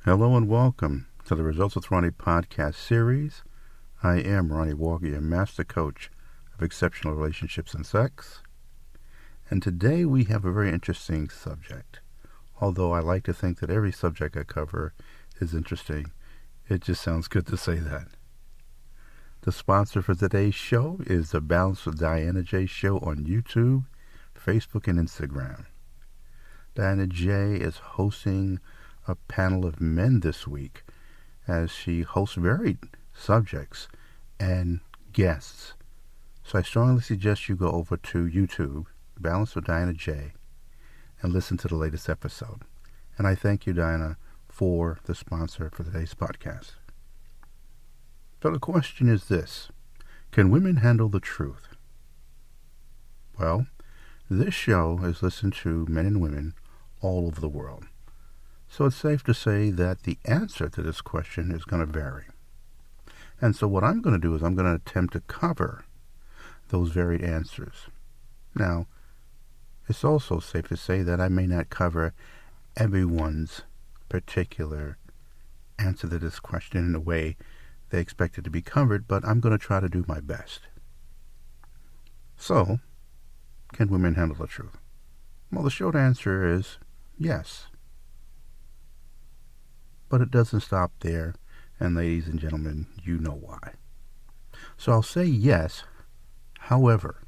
Hello and welcome to the Results with Ronnie podcast series. I am Ronnie Walker, your master coach of exceptional relationships and sex. And today we have a very interesting subject. Although I like to think that every subject I cover is interesting, it just sounds good to say that. The sponsor for today's show is the Balance with Diana J show on YouTube, Facebook, and Instagram. Diana J is hosting a panel of men this week as she hosts varied subjects and guests. So I strongly suggest you go over to YouTube, Balance with Diana J, and listen to the latest episode. And I thank you, Diana, for the sponsor for today's podcast. So the question is this: can women handle the truth? Well, this show is listened to men and women all over the world. So it's safe to say that the answer to this question is going to vary. And so what I'm going to do is I'm going to attempt to cover those varied answers. Now, it's also safe to say that I may not cover everyone's particular answer to this question in the way they expect it to be covered, but I'm going to try to do my best. So, can women handle the truth? Well, the short answer is yes. But it doesn't stop there, and ladies and gentlemen, you know why. So I'll say yes. However,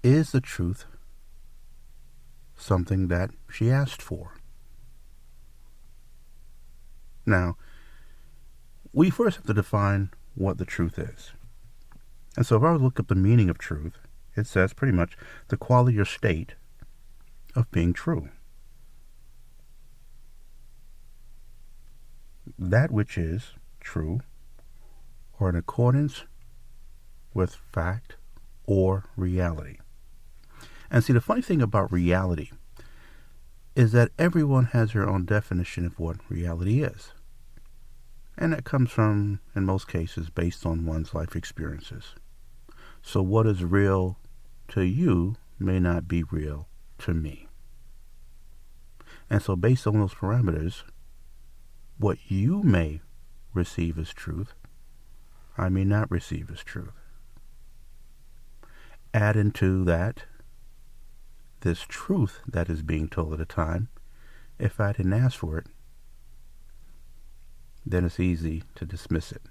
is the truth something that she asked for? Now, we first have to define what the truth is. And so if I was to look up the meaning of truth, it says pretty much the quality or state of being true. That which is true or in accordance with fact or reality. And see, the funny thing about reality is that everyone has their own definition of what reality is. And that comes from, in most cases, based on one's life experiences. So what is real to you may not be real to me. And so based on those parameters, what you may receive as truth, I may not receive as truth. Add into that this truth that is being told at a time, if I didn't ask for it, then it's easy to dismiss it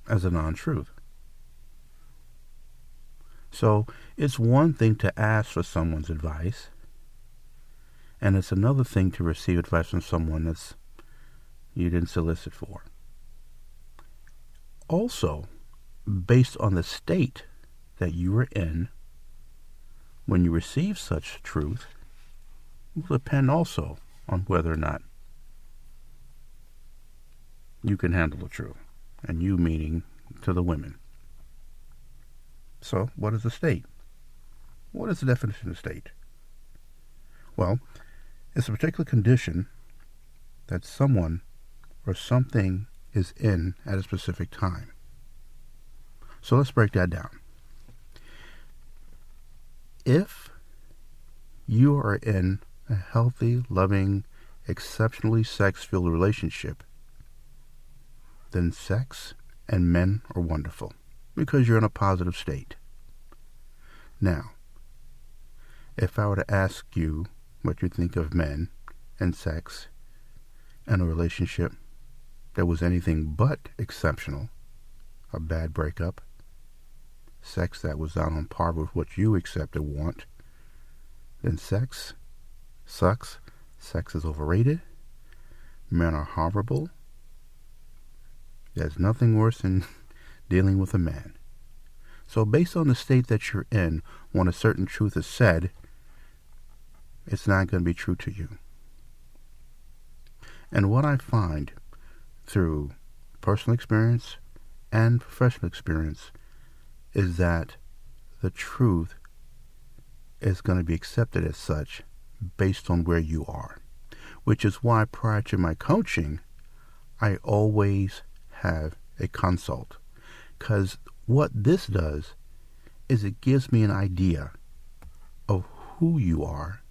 as a non-truth. So it's one thing to ask for someone's advice, and it's another thing to receive advice from someone that's you didn't solicit for. Also, based on the state that you were in when you receive such truth, will depend also on whether or not you can handle the truth. And you meaning to the women. So, what is the state? What is the definition of state? Well, it's a particular condition that someone or something is in at a specific time. So let's break that down. If you are in a healthy, loving, exceptionally sex-filled relationship, then sex and men are wonderful because you're in a positive state. Now, if I were to ask you what you think of men and sex and a relationship that was anything but exceptional, a bad breakup, sex that was not on par with what you accept and want, then sex sucks, sex is overrated, men are horrible, there's nothing worse than dealing with a man. So based on the state that you're in, when a certain truth is said, it's not going to be true to you. And what I find through personal experience and professional experience is that the truth is going to be accepted as such based on where you are, which is why prior to my coaching, I always have a consult, because what this does is it gives me an idea of who you are,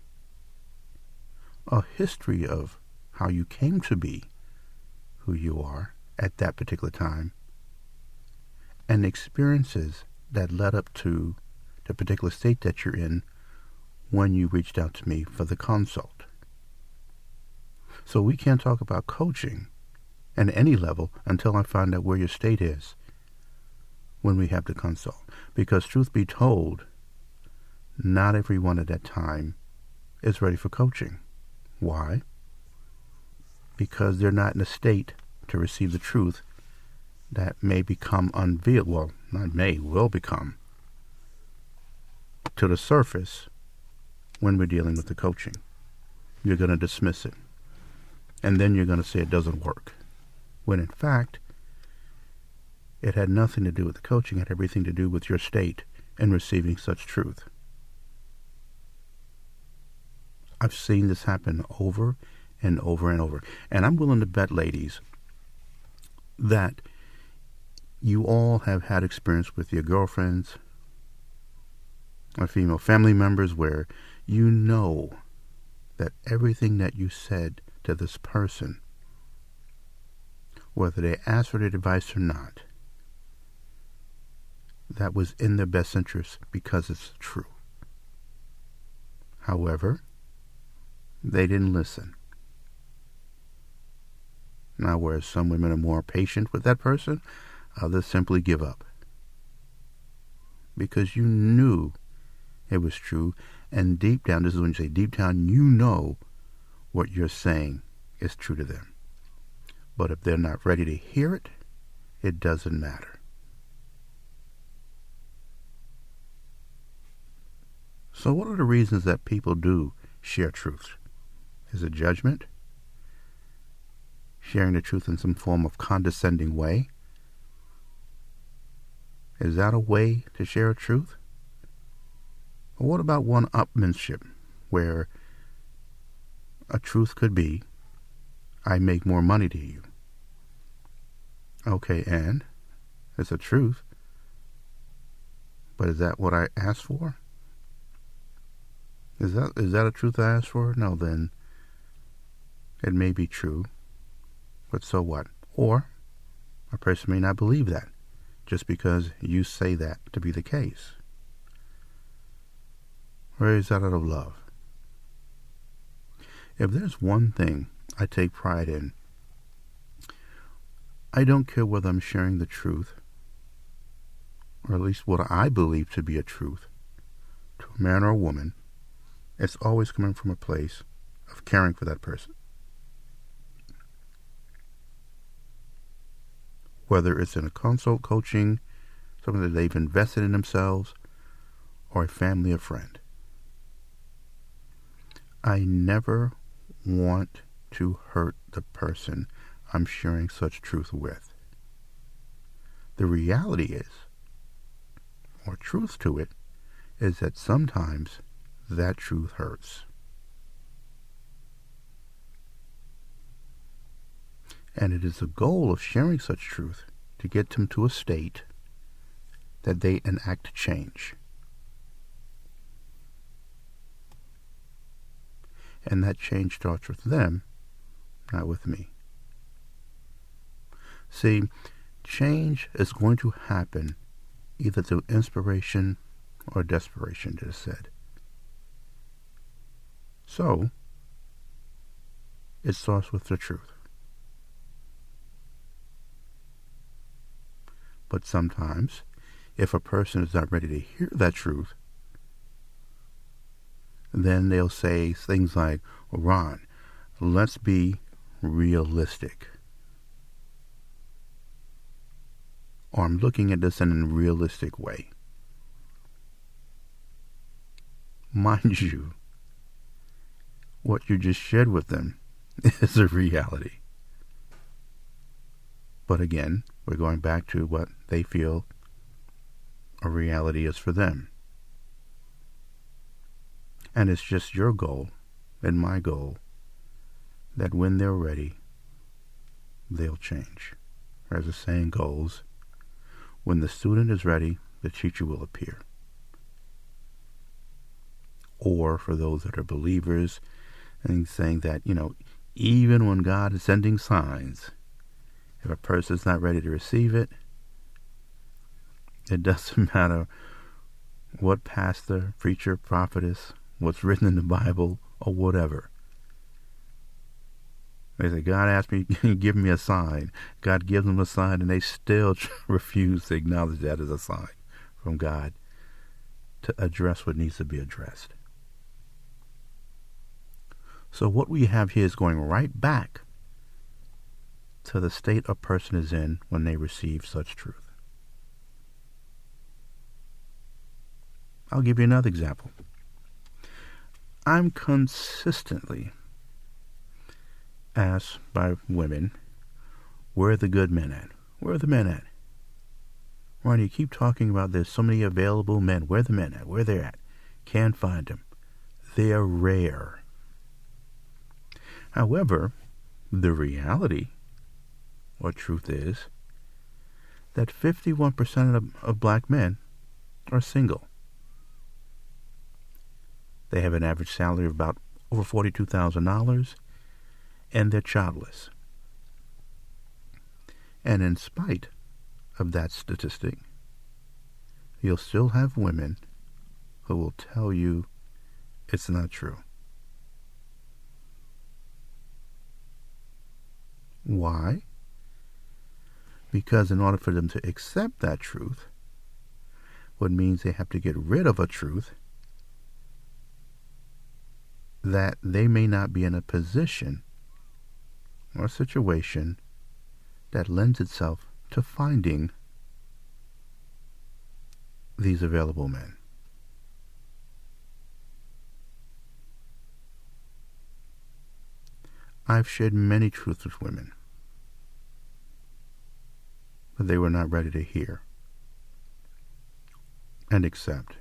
a history of how you came to be who you are at that particular time, and experiences that led up to the particular state that you're in when you reached out to me for the consult. So we can't talk about coaching at any level until I find out where your state is when we have the consult. Because truth be told, not everyone at that time is ready for coaching. Why? Because they're not in a state to receive the truth that may become unveiled. Well, not may, will become to the surface when we're dealing with the coaching. You're going to dismiss it. And then you're going to say it doesn't work. When in fact, it had nothing to do with the coaching. It had everything to do with your state in receiving such truth. I've seen this happen over and over and over. And I'm willing to bet, ladies, that you all have had experience with your girlfriends or female family members where you know that everything that you said to this person, whether they asked for their advice or not, that was in their best interest because it's true. However, they didn't listen. Now, whereas some women are more patient with that person, others simply give up. Because you knew it was true, and deep down, this is when you say deep down, you know what you're saying is true to them. But if they're not ready to hear it, it doesn't matter. So what are the reasons that people do share truth? Is it judgment? Sharing the truth in some form of condescending way? Is that a way to share a truth? Or what about one-upmanship, where a truth could be, I make more money to you. Okay, and it's a truth, but is that what I asked for? Is that a truth I asked for? No, then it may be true, but so what? Or a person may not believe that just because you say that to be the case. Or is that out of love? If there's one thing I take pride in, I don't care whether I'm sharing the truth, or at least what I believe to be a truth, to a man or a woman. It's always coming from a place of caring for that person. Whether it's in a consult coaching, something that they've invested in themselves, or a family or friend. I never want to hurt the person I'm sharing such truth with. The reality is, or truth to it, is that sometimes that truth hurts. And it is the goal of sharing such truth to get them to a state that they enact change. And that change starts with them, not with me. See, change is going to happen either through inspiration or desperation, it is said. So, it starts with the truth. But sometimes, if a person is not ready to hear that truth, then they'll say things like, Ron, let's be realistic. Or I'm looking at this in a realistic way. Mind you, what you just shared with them is a reality. But again, we're going back to what they feel a reality is for them. And it's just your goal and my goal that when they're ready, they'll change. As the saying goes, when the student is ready, the teacher will appear. Or for those that are believers, And he's saying that, even when God is sending signs, if a person's not ready to receive it, it doesn't matter what pastor, preacher, prophetess, what's written in the Bible, or whatever. They say, God asked me, give me a sign. God gives them a sign, and they still refuse to acknowledge that as a sign from God to address what needs to be addressed. So what we have here is going right back to the state a person is in when they receive such truth. I'll give you another example. I'm consistently asked by women, where are the good men at? Where are the men at? Ronnie, you keep talking about there's so many available men. Where are the men at? Where they're at? Can't find them. They're rare. However, the reality, or truth is, that 51% of black men are single. They have an average salary of about over $42,000, and they're childless. And in spite of that statistic, you'll still have women who will tell you it's not true. Why? Because in order for them to accept that truth, what means they have to get rid of a truth that they may not be in a position or a situation that lends itself to finding these available men. I've shared many truths with women, but they were not ready to hear and accept.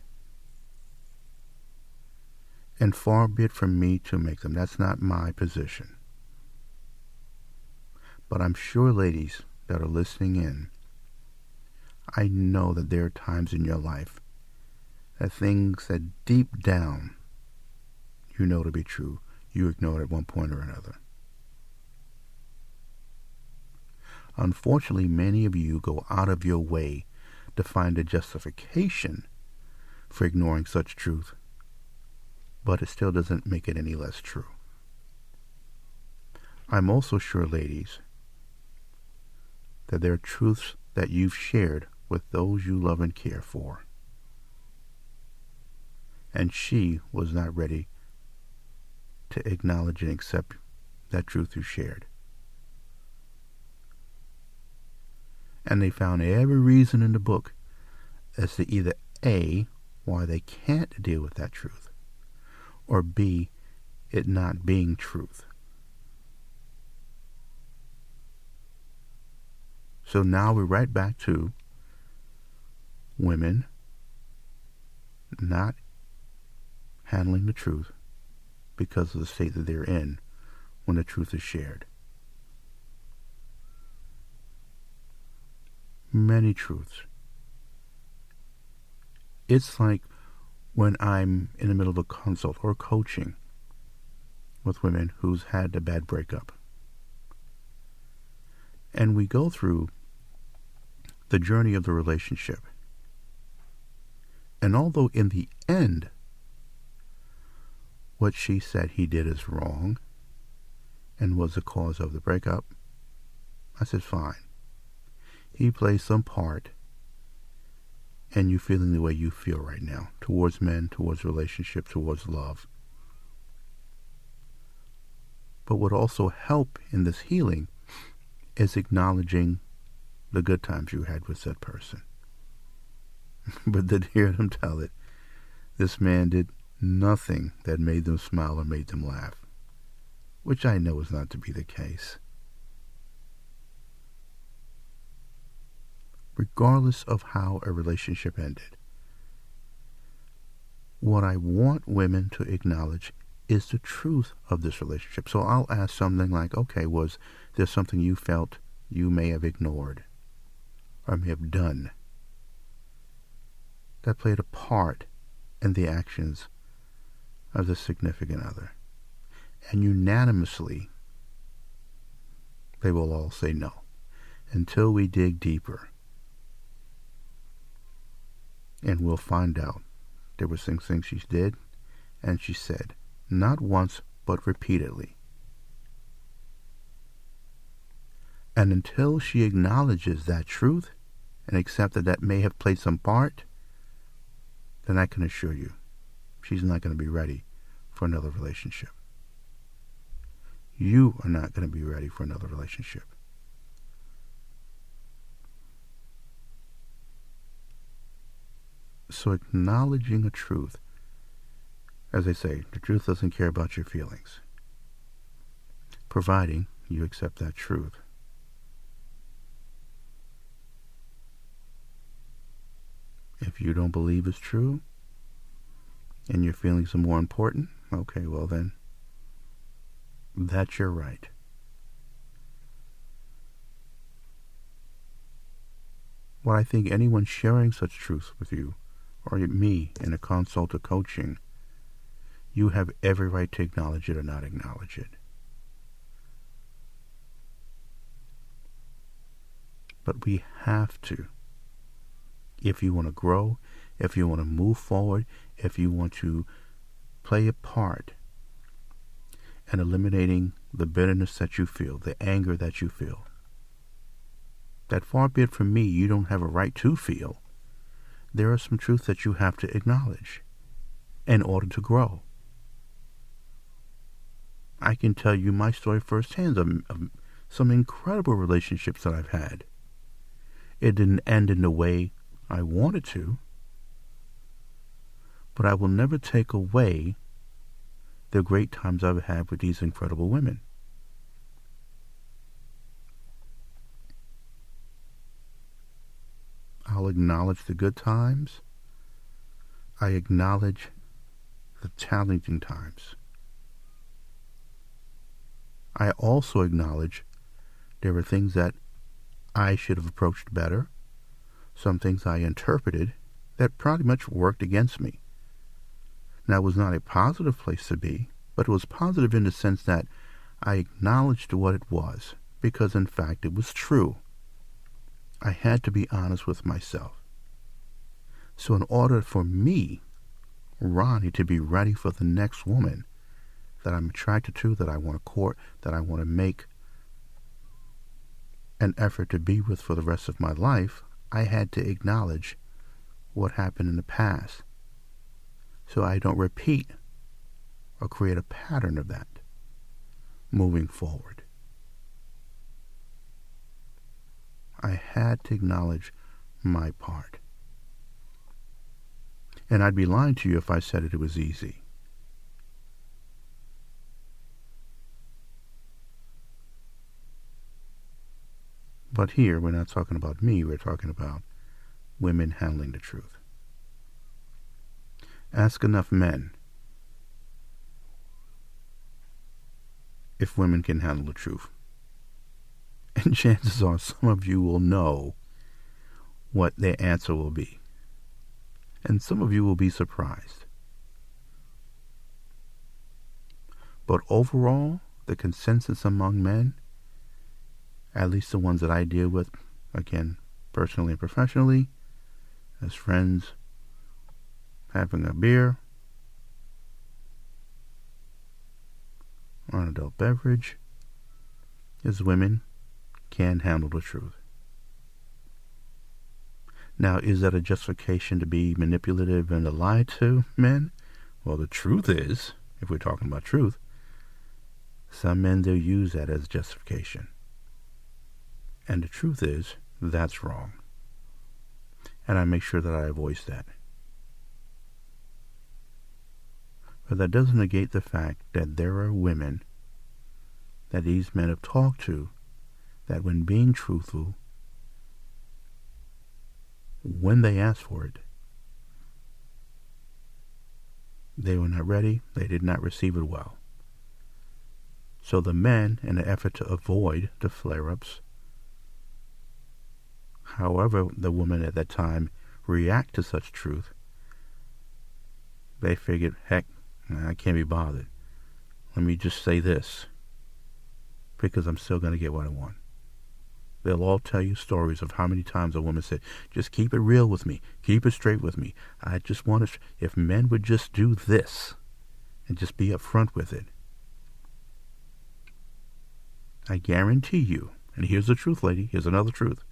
And far be it from me to make them. That's not my position. But I'm sure, ladies that are listening in, I know that there are times in your life that things that deep down you know to be true, you ignored at one point or another. Unfortunately, many of you go out of your way to find a justification for ignoring such truth, but it still doesn't make it any less true. I'm also sure, ladies, that there are truths that you've shared with those you love and care for, and she was not ready to acknowledge and accept that truth you shared. And they found every reason in the book as to either A, why they can't deal with that truth, or B, it not being truth. So now we're right back to women not handling the truth because of the state that they're in when the truth is shared. Many truths. It's like when I'm in the middle of a consult or coaching with women who's had a bad breakup, and we go through the journey of the relationship. And although in the end what she said he did is wrong and was the cause of the breakup, I said, fine. He plays some part in you feeling the way you feel right now towards men, towards relationships, towards love. But what also help in this healing is acknowledging the good times you had with said person. But to hear them tell it, this man did nothing that made them smile or made them laugh, which I know is not to be the case. Regardless of how a relationship ended, what I want women to acknowledge is the truth of this relationship. So I'll ask something like, okay, was there something you felt you may have ignored or may have done that played a part in the actions of the significant other? And unanimously, they will all say no until we dig deeper. And we'll find out there were some things she did and she said, not once, but repeatedly. And until she acknowledges that truth and accepts that may have played some part, then I can assure you, she's not going to be ready for another relationship. You are not going to be ready for another relationship. So acknowledging a truth, as I say, the truth doesn't care about your feelings, providing you accept that truth. If you don't believe it's true, and your feelings are more important, okay, well then, that's your right. What I think anyone sharing such truths with you, or me in a consult or coaching, you have every right to acknowledge it or not acknowledge it. But we have to. If you want to grow, if you want to move forward, if you want to play a part in eliminating the bitterness that you feel, the anger that you feel, that far be it from me, you don't have a right to feel, there are some truths that you have to acknowledge in order to grow. I can tell you my story firsthand of some incredible relationships that I've had. It didn't end in the way I wanted to, but I will never take away the great times I've had with these incredible women. I'll acknowledge the good times. I acknowledge the challenging times. I also acknowledge there were things that I should have approached better, some things I interpreted that pretty much worked against me. Now, it was not a positive place to be, but it was positive in the sense that I acknowledged what it was, because in fact it was true. I had to be honest with myself. So in order for me, Ronnie, to be ready for the next woman that I'm attracted to, that I want to court, that I want to make an effort to be with for the rest of my life, I had to acknowledge what happened in the past so I don't repeat or create a pattern of that moving forward. I had to acknowledge my part. And I'd be lying to you if I said it was easy. But here, we're not talking about me, we're talking about women handling the truth. Ask enough men if women can handle the truth. And chances are some of you will know what their answer will be. And some of you will be surprised. But overall, the consensus among men, at least the ones that I deal with, again, personally and professionally, as friends, having a beer, or an adult beverage, is women can handle the truth. Now, is that a justification to be manipulative and to lie to men? Well, the truth is, if we're talking about truth, some men, they'll use that as justification. And the truth is, that's wrong. And I make sure that I voice that. But that doesn't negate the fact that there are women that these men have talked to that when being truthful, when they asked for it, they were not ready, they did not receive it well. So the men, in an effort to avoid the flare-ups, however the woman at that time react to such truth, they figured, heck, I can't be bothered. let me just say this, because I'm still going to get what I want. They'll all tell you stories of how many times a woman said, just keep it real with me. Keep it straight with me. I just want to, if men would just do this and just be upfront with it, I guarantee you, and here's the truth, lady, here's another truth.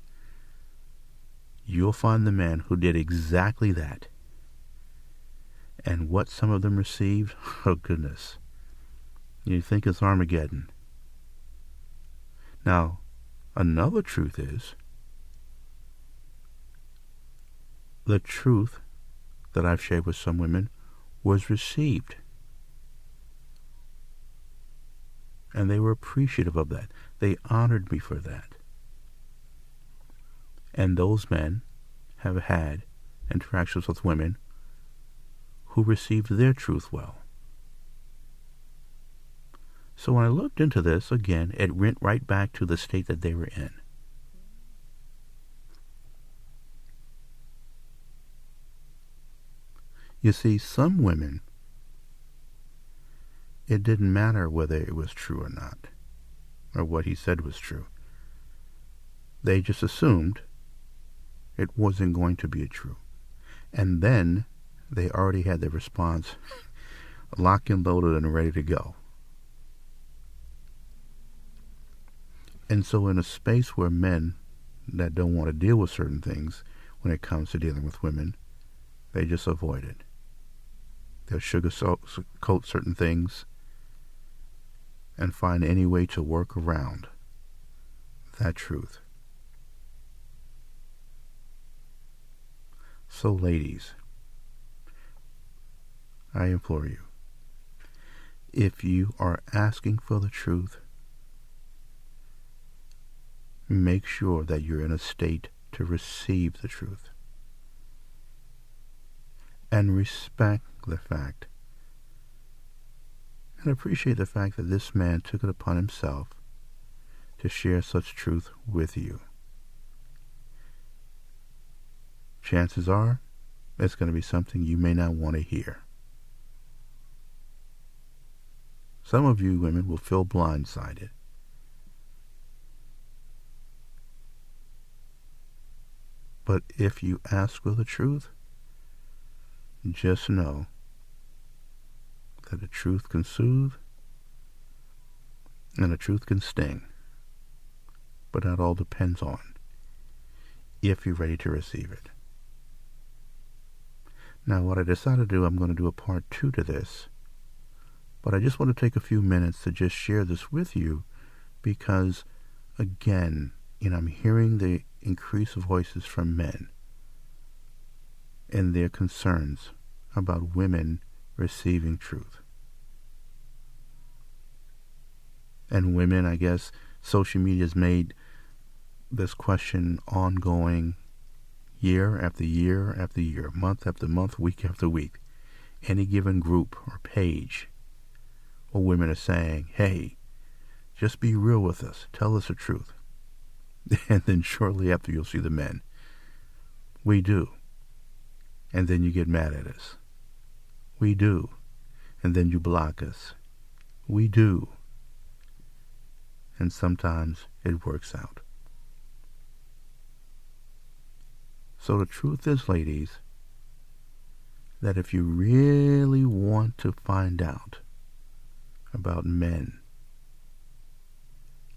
You'll find the man who did exactly that. And what some of them received, oh goodness. You think it's Armageddon. Now, another truth is, the truth that I've shared with some women was received. And they were appreciative of that. They honored me for that. And those men have had interactions with women who received their truth well. So when I looked into this, again, it went right back to the state that they were in. You see, some women, it didn't matter whether it was true or not, or what he said was true. They just assumed it wasn't going to be true. And then they already had their response locked and loaded and ready to go. And so in a space where men that don't want to deal with certain things when it comes to dealing with women, they just avoid it. They'll sugarcoat certain things and find any way to work around that truth. So ladies, I implore you, if you are asking for the truth, make sure that you're in a state to receive the truth. And respect the fact and appreciate the fact that this man took it upon himself to share such truth with you. Chances are, it's going to be something you may not want to hear. Some of you women will feel blindsided. But if you ask for the truth, just know that the truth can soothe and the truth can sting. But that all depends on if you're ready to receive it. Now, what I decided to do, I'm going to do a part 2 to this. But I just want to take a few minutes to just share this with you because, again, I'm hearing the increase of voices from men and their concerns about women receiving truth. And women, I guess, social media has made this question ongoing year after year after year, month after month, week after week. Any given group or page where women are saying, hey, just be real with us. Tell us the truth. And then shortly after you'll see the men. We do. And then you get mad at us. We do. And then you block us. We do. And sometimes it works out. So the truth is, ladies, that if you really want to find out about men,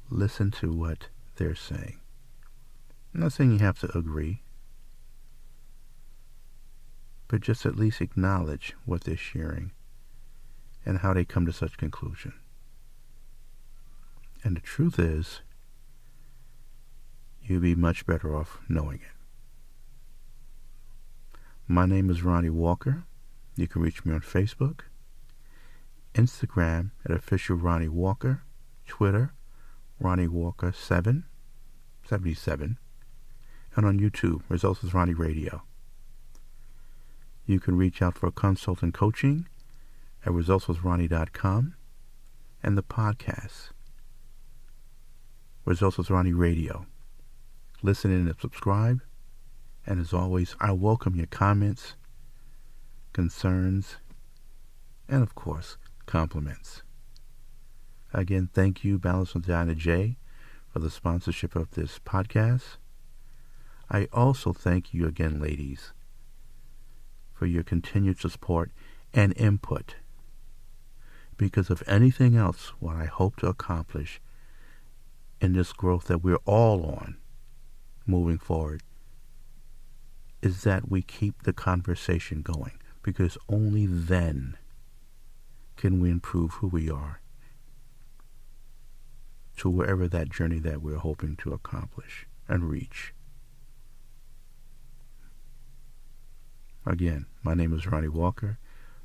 listen to what they're saying. I'm not saying you have to agree, but just at least acknowledge what they're sharing and how they come to such conclusion. And the truth is, you'd be much better off knowing it. My name is Ronnie Walker. You can reach me on Facebook, Instagram at official Ronnie Walker, Twitter, Ronnie Walker 77, and on YouTube, Results with Ronnie Radio. You can reach out for consult and coaching at resultswithronnie.com and the podcast, Results with Ronnie Radio. Listen in and subscribe. And as always, I welcome your comments, concerns, and of course, compliments. Again, thank you, Balance with Diana J., for the sponsorship of this podcast. I also thank you again, ladies, for your continued support and input. Because of anything else, what I hope to accomplish in this growth that we're all on moving forward is that we keep the conversation going, because only then can we improve who we are to wherever that journey that we're hoping to accomplish and reach. Again, my name is Ronnie Walker,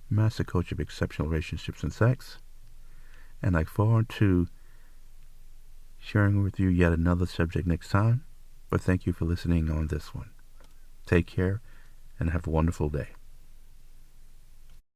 Master Coach of Exceptional Relationships and Sex, and I look forward to sharing with you yet another subject next time, but thank you for listening on this one. Take care and have a wonderful day.